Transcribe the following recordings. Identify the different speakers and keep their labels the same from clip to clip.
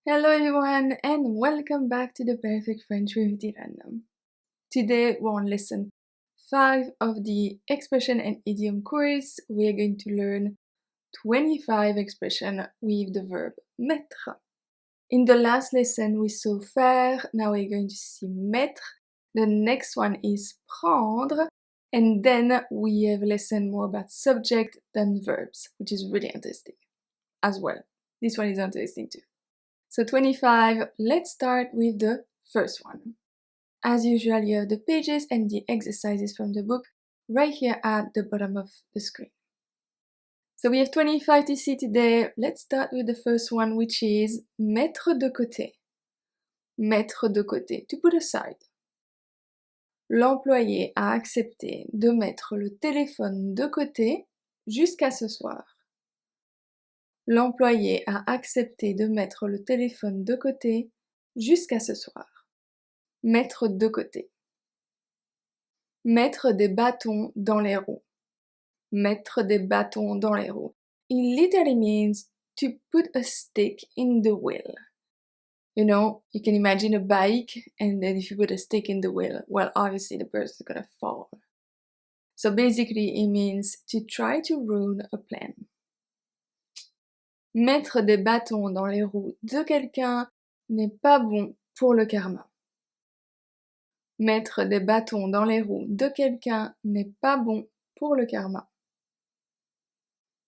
Speaker 1: Hello everyone and welcome back to the Perfect French with Tirana. Today we're on lesson 5 of the expression and idiom course. We are going to learn 25 expressions with the verb mettre. In the last lesson we saw faire, now we're going to see mettre. The next one is prendre, and then we have listened more about subject than verbs, which is really interesting as well. This one is interesting too. So 25, let's start with the first one. As usual, you have the pages and the exercises from the book right here at the bottom of the screen. So we have 25 to see today. Let's start with the first one, which is mettre de côté. Mettre de côté, to put aside. L'employé a accepté de mettre le téléphone de côté jusqu'à ce soir. L'employé a accepté de mettre le téléphone de côté jusqu'à ce soir. Mettre de côté. Mettre des bâtons dans les roues. Mettre des bâtons dans les roues. It literally means to put a stick in the wheel. You know, you can imagine a bike, and then if you put a stick in the wheel, well, obviously the person is gonna fall. So basically it means to try to ruin a plan. Mettre des bâtons dans les roues de quelqu'un n'est pas bon pour le karma. Mettre des bâtons dans les roues de quelqu'un n'est pas bon pour le karma.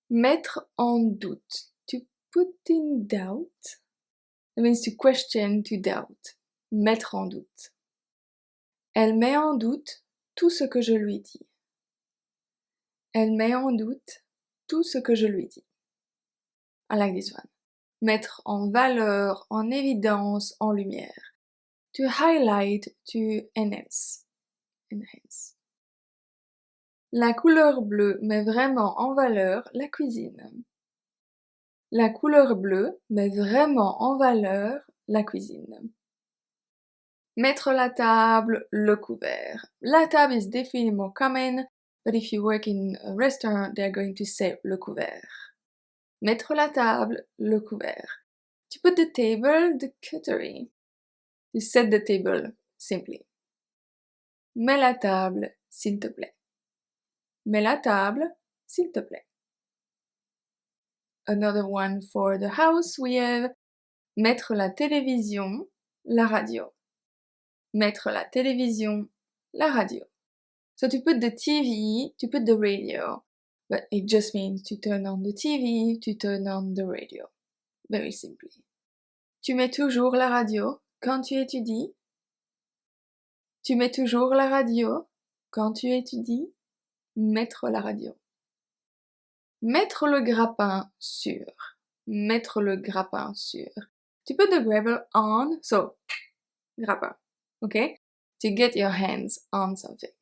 Speaker 1: Mettre en doute. To put in doubt. It means to question, to doubt. Mettre en doute. Elle met en doute tout ce que je lui dis. Elle met en doute tout ce que je lui dis. I like this one. Mettre en valeur, en évidence, en lumière. To highlight, to enhance. Enhance. La couleur bleue met vraiment en valeur la cuisine. La couleur bleue met vraiment en valeur la cuisine. Mettre la table, le couvert. La table is definitely more common, but if you work in a restaurant, they're going to say le couvert. Mettre la table, le couvert. To put the table, the cutlery. To set the table, simply. Mets la table, s'il te plaît. Mets la table, s'il te plaît. Another one for the house, we have mettre la télévision, la radio. Mettre la télévision, la radio. So to put the TV, to put the radio, but it just means to turn on the TV, to turn on the radio. Very simply. Tu mets toujours la radio quand tu étudies? Tu mets toujours la radio quand tu étudies? Mettre la radio. Mettre le grappin sur. Mettre le grappin sur. To put the gravel on, so, grappin, okay? To get your hands on something.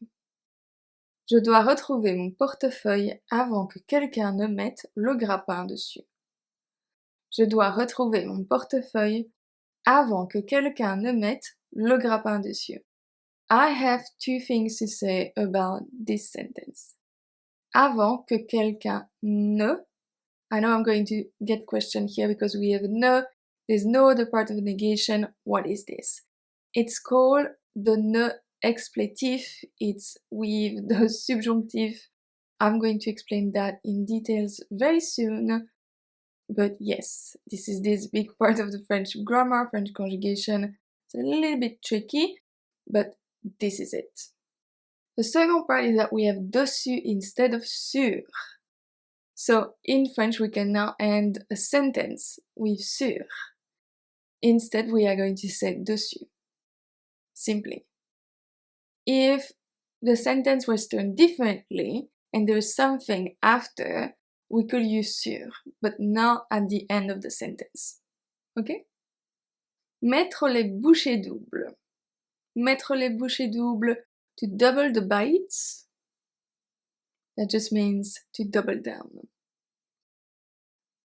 Speaker 1: Je dois retrouver mon portefeuille avant que quelqu'un ne mette le grappin dessus. Je dois retrouver mon portefeuille avant que quelqu'un ne mette le grappin dessus. I have two things to say about this sentence. Avant que quelqu'un ne. I know I'm going to get questioned here because we have ne. There's no other part of negation. What is this? It's called the ne expletif. It's with the subjunctive. I'm going to explain that in details very soon. But yes, this is this big part of the French grammar, French conjugation. It's a little bit tricky, but this is it. The second part is that we have dessus instead of sur. So in French we can now end a sentence with sur. Instead we are going to say dessus. Simply. If the sentence was turned differently and there is something after, we could use sur, but not at the end of the sentence. Okay? Mettre les bouchées doubles. Mettre les bouchées doubles, to double the bites. That just means to double down.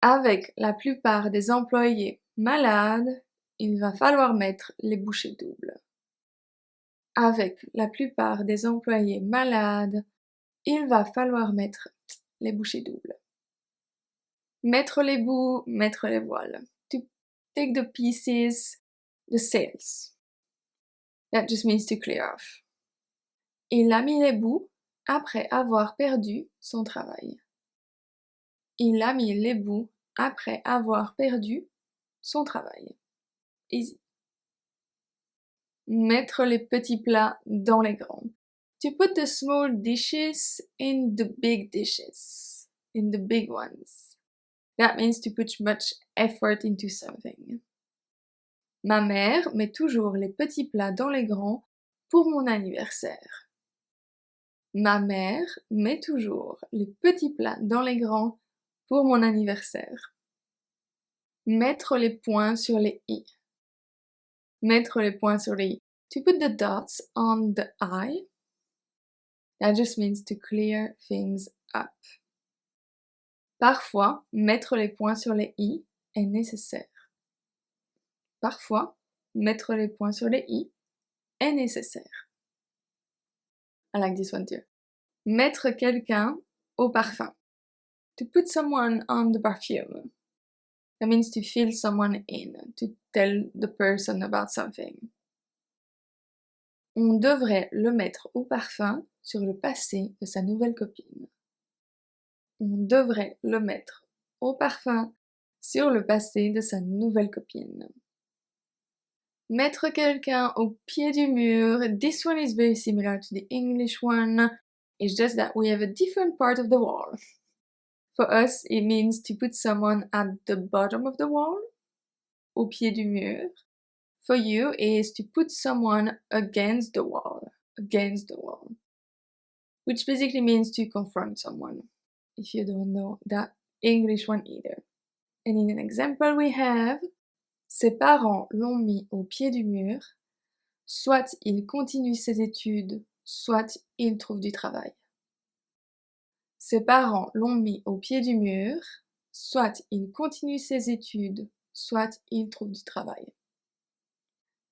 Speaker 1: Avec la plupart des employés malades, il va falloir mettre les bouchées doubles. Avec la plupart des employés malades, il va falloir mettre les bouchées doubles. Mettre les bouts, mettre les voiles. To take the pieces, the sails. That just means to clear off. Il a mis les bouts après avoir perdu son travail. Il a mis les bouts après avoir perdu son travail. Easy. Mettre les petits plats dans les grands. To put the small dishes in the big dishes, in the big ones. That means to put much effort into something. Ma mère met toujours les petits plats dans les grands pour mon anniversaire. Ma mère met toujours les petits plats dans les grands pour mon anniversaire. Mettre les points sur les i. Mettre les points sur les i. To put the dots on the I. That just means to clear things up. Parfois, mettre les points sur les i est nécessaire. Parfois, mettre les points sur les i est nécessaire. I like this one too. Mettre quelqu'un au parfum. To put someone on the perfume. That means to fill someone in, to tell the person about something. On devrait le mettre au parfum sur le passé de sa nouvelle copine. On devrait le mettre au parfum sur le passé de sa nouvelle copine. Mettre quelqu'un au pied du mur. This one is very similar to the English one. It's just that we have a different part of the wall. For us, it means to put someone at the bottom of the wall, au pied du mur. For you, is to put someone against the wall, which basically means to confront someone, if you don't know that English one either. And in an example we have, ses parents l'ont mis au pied du mur, soit il continue ses études, soit il trouve du travail. Ses parents l'ont mis au pied du mur, soit il continue ses études, soit il trouve du travail.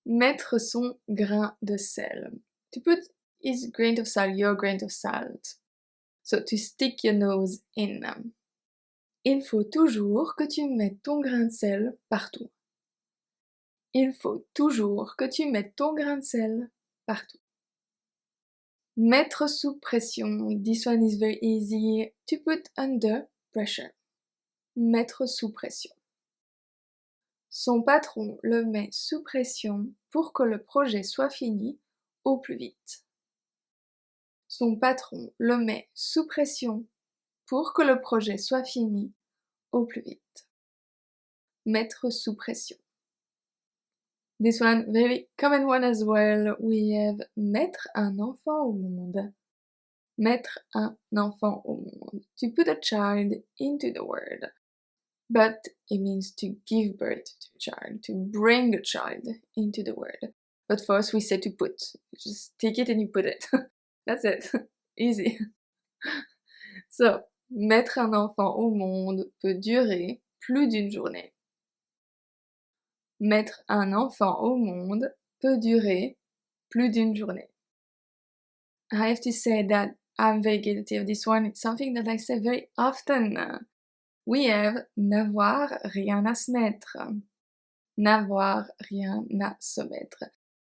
Speaker 1: Mettre son grain de sel. To put his grain of salt, your grain of salt. So to stick your nose in. Il faut toujours que tu mettes ton grain de sel partout. Il faut toujours que tu mettes ton grain de sel partout. Mettre sous pression. This one is very easy. To put under pressure. Mettre sous pression. Son patron le met sous pression pour que le projet soit fini au plus vite. Son patron le met sous pression pour que le projet soit fini au plus vite. Mettre sous pression. This one, very common one as well. We have mettre un enfant au monde. Mettre un enfant au monde. To put a child into the world. But it means to give birth to a child, to bring a child into the world. But for us, we say to put. You just take it and you put it. That's it. Easy. So, mettre un enfant au monde peut durer plus d'une journée. Mettre un enfant au monde peut durer plus d'une journée. I have to say that I'm very guilty of this one. It's something that I say very often. We have n'avoir rien à se mettre. N'avoir rien à se mettre.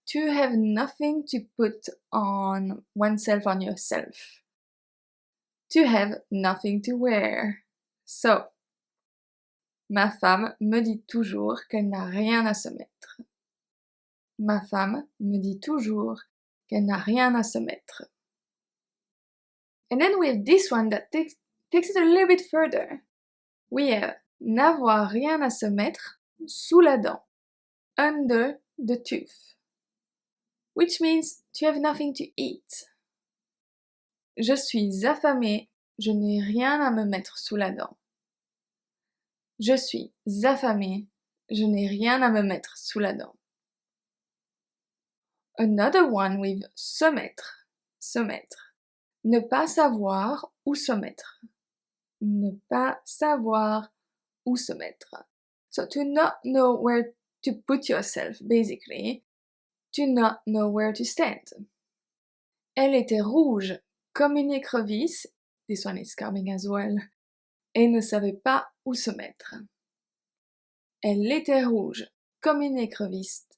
Speaker 1: To have nothing to put on oneself, on yourself. To have nothing to wear. So, ma femme me dit toujours qu'elle n'a rien à se mettre. Ma femme me dit toujours qu'elle n'a rien à se mettre. And then we have this one that takes it a little bit further. We have n'avoir rien à se mettre sous la dent, under the tooth, which means to have nothing to eat. Je suis affamée, je n'ai rien à me mettre sous la dent. Je suis affamée, je n'ai rien à me mettre sous la dent. Another one with se mettre, se mettre. Ne pas savoir où se mettre. Ne pas savoir où se mettre. So to not know where to put yourself, basically. To not know where to stand. Elle était rouge comme une écrevisse, this one is coming as well, et ne savait pas où se mettre. Elle était rouge, comme une écrevisse,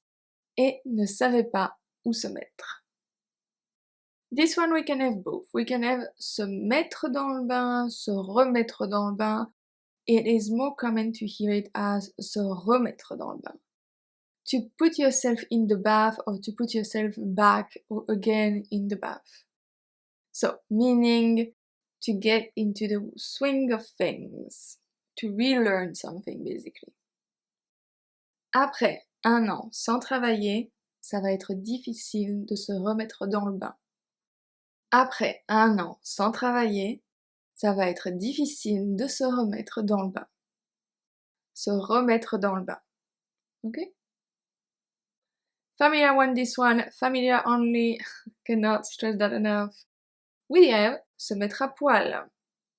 Speaker 1: et ne savait pas où se mettre. This one we can have both. We can have se mettre dans le bain, se remettre dans le bain. It is more common to hear it as se remettre dans le bain. To put yourself in the bath or to put yourself back or again in the bath. So, meaning to get into the swing of things. To relearn something, basically. Après un an sans travailler, ça va être difficile de se remettre dans le bain. Après un an sans travailler, ça va être difficile de se remettre dans le bain. Se remettre dans le bain. Ok? Familiar one, this one. Familiar only. Cannot stress that enough. We have se mettre à poil.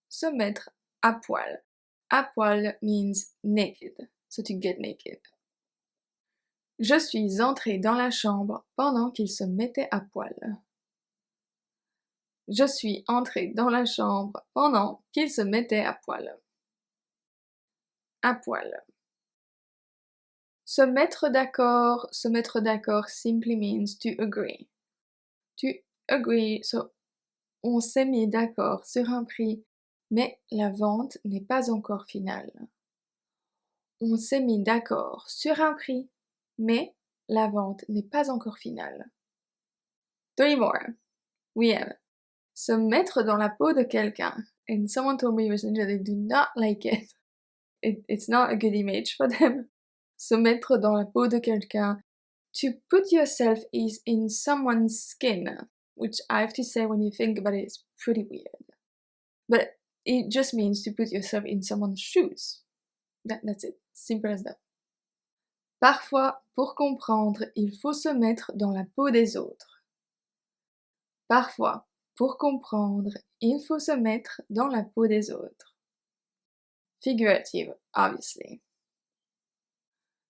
Speaker 1: Se mettre à poil. À poil means naked. So to get naked. Je suis entrée dans la chambre pendant qu'il se mettait à poil. Je suis entrée dans la chambre pendant qu'il se mettait à poil. À poil. Se mettre d'accord simply means to agree. To agree, so on s'est mis d'accord sur un prix, mais la vente n'est pas encore finale. On s'est mis d'accord sur un prix, mais la vente n'est pas encore finale. 3 more. We have se mettre dans la peau de quelqu'un. And someone told me recently that they do not like it. It's not a good image for them. Se mettre dans la peau de quelqu'un. To put yourself is in someone's skin, which I have to say when you think about it is pretty weird. But it just means to put yourself in someone's shoes. That's it. Simple as that. Parfois, pour comprendre, il faut se mettre dans la peau des autres. Parfois, pour comprendre, il faut se mettre dans la peau des autres. Figurative, obviously.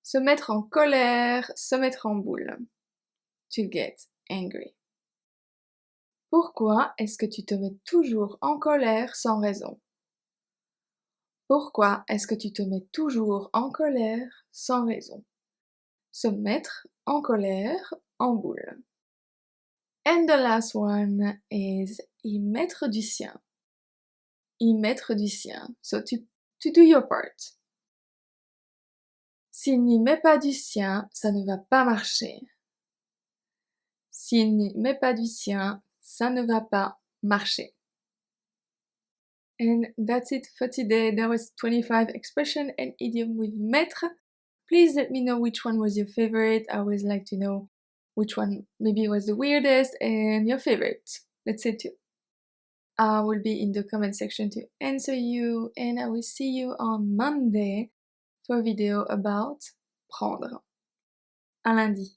Speaker 1: Se mettre en colère, se mettre en boule. To get angry. Pourquoi est-ce que tu te mets toujours en colère sans raison? Pourquoi est-ce que tu te mets toujours en colère sans raison? Se mettre en colère en boule. And the last one is y mettre du sien. Y mettre du sien. So to do your part. S'il n'y met pas du sien, ça ne va pas marcher. S'il n'y met pas du sien, ça ne va pas marcher. And that's it for today. That was 25 expression and idiom with mettre. Please let me know which one was your favorite. I always like to know which one maybe was the weirdest and your favorite. Let's say two. I will be in the comment section to answer you, and I will see you on Monday for a video about prendre. À lundi.